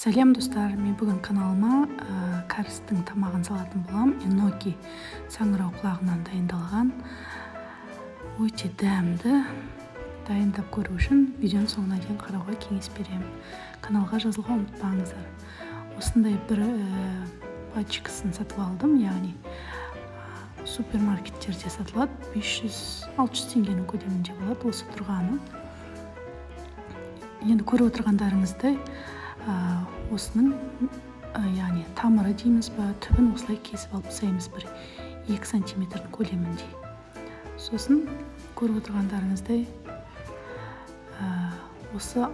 Сәлем достар, мен бүгін каналыма кәрістің тамағын салатын болам. Еноки саңырау құлағынан дайындалған өте дәмді. Дайындап көру үшін видеоны соңына дейін қарауға кеңес беремін. Каналға жазылуға ұмытпаңыздар. Осындай бір пачкасын сатып алдым, яғни супермаркеттерде сатылады. 500-600 теңгенің көлемінде болады осы тұрғаны. Енді көріп отырғандарыңыздай осының яғни тамыры дейміз ба, түбін осылай кесіп алып тастаймыз, бір 2 сантиметрдің көлемінде. Сосын көріп отырғандарыңыздай осы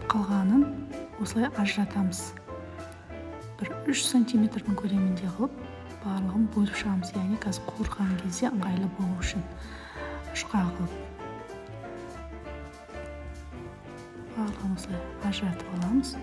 қалғанын осылай ажыратамыз. Бір 3 сантиметрдің көлемінде қылып барлығын бөліп шығамыз, яғни қазір қуырған кезде ыңғайлы болу үшін ұшқа қылып барлығын осылай ажыратып аламыз.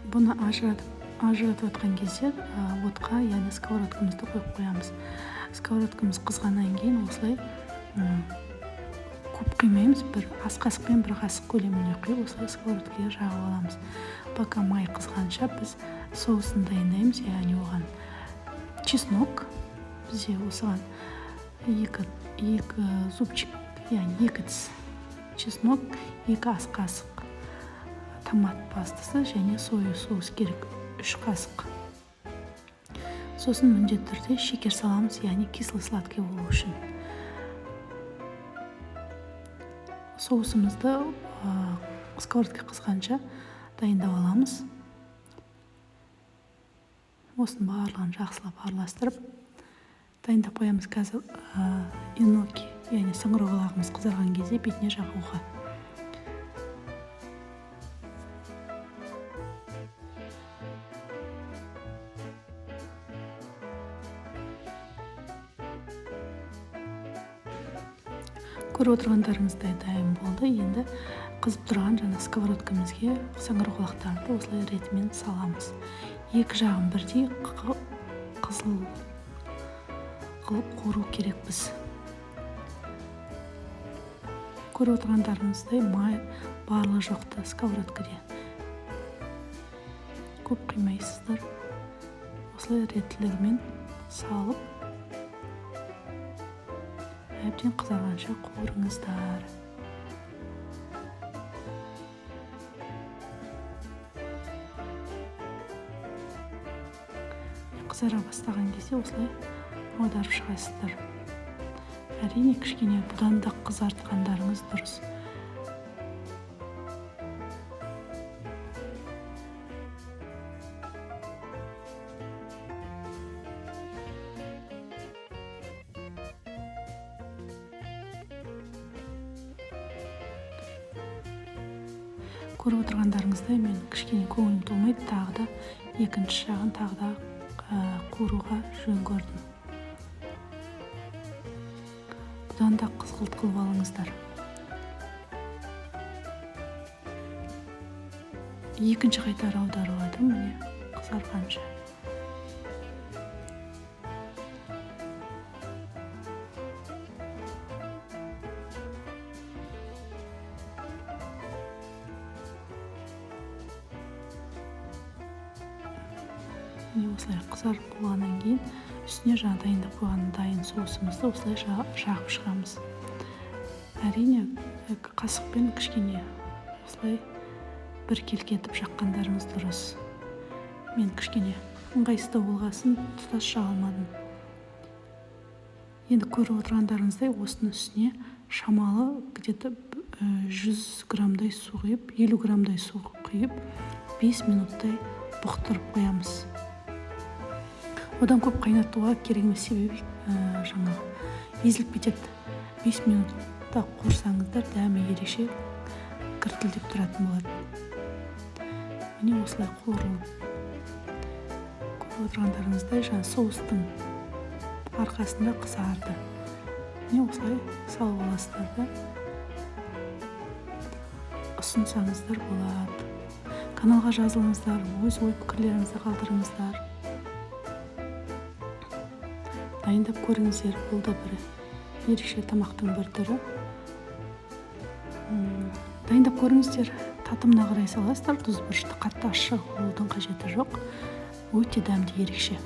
Бұны ажыратып отқан кезде отқа, яғни сковородкамызды қойып қоямыз. Сковородкамыз қызғаннан кейін осылай көп құймаймыз, бір ас қасықпен бір қасық көлемінде құйып осылай сковородкаға жағып аламыз. Пока май қызғанша біз соусын дайындаймыз, яғни оған чеснок, бізде осыған 2 зубчик, яғни 2 тіс чеснок, 2 ас қасық томат пастасы және соя соус керек 3 қасық. Сосын міндетті түрде шекер саламыз, яғни кисло-сладкий болу үшін. Соусымызды сковородка қызғанша дайындап аламыз. Осының барлығын жақсылап араластырып дайындап қоямыз. Қазір еноки, яғни саңырау құлағымыз қызарған кезде бетіне жағуға. Көріп отырғандарыңыздай дайын болды. Енді қызып тұрған жаңа сковородкамызге саңырау құлақтарды осылай ретімен саламыз. 2 жағын бірдей қызыл қылып қуыру керек біз. Көріп отырғандарыңыздай май барлығы жоқты сковородкаде. Көп қимайсыздар. Осылай реттілігімен салып әбден қызарғанша қуырыңыздар. Қызара бастаған кезде осылай аударып шығасыздар. Әрине кішкене бұдан да қызартқандарыңыз дұрыс. Көріп отырғандарыңыздай мен кішкене көңілім толмайды, тағы да екінші жағын тағы да қуыруға жөн көрдім. Бұдан да қызғылт қылып алыңыздар. Екінші қайтар аударуладым, міне қызарғанша. Осылай қызарып болғаннан кейін үстіне жаңа дайындап қойған дайын соусымызды осылай жағып шығамыз. Әрине қасықпен кішкене осылай бір келкетіп жаққандарыңыз дұрыс. Мен кішкене ыңғайсыздау болғасын тұтас жаға алмадым. Енді көріп отырғандарыңыздай осының үстіне шамалы где-то 100 граммдай су құйып, 50 граммдай су құйып 5 минуттай бұқтырып қоямыз. Одан көп қайнатуға керек емес, себебі жаңа езіліп кетеді. 5 минутта қуырсаңыздар дәмі ерекше кіртілдеп тұратын болады. міне осылай қуырылып. Көріп отырғандарыңыздай жаңа соустың арқасында қызарды. Міне осылай салып аласыздар да ұсынсаңыздар болады. Каналға жазылыңыздар, өз ой пікірлеріңізді қалдырыңыздар. Дайындап көріңіздер, бұл да бір ерекше тамақтың бір түрі. Дайындап көріңіздер, татымына қарай саласыздар, тұз бұрышты қатты ашық болудың қажеті жоқ. Өте дәмді, ерекше.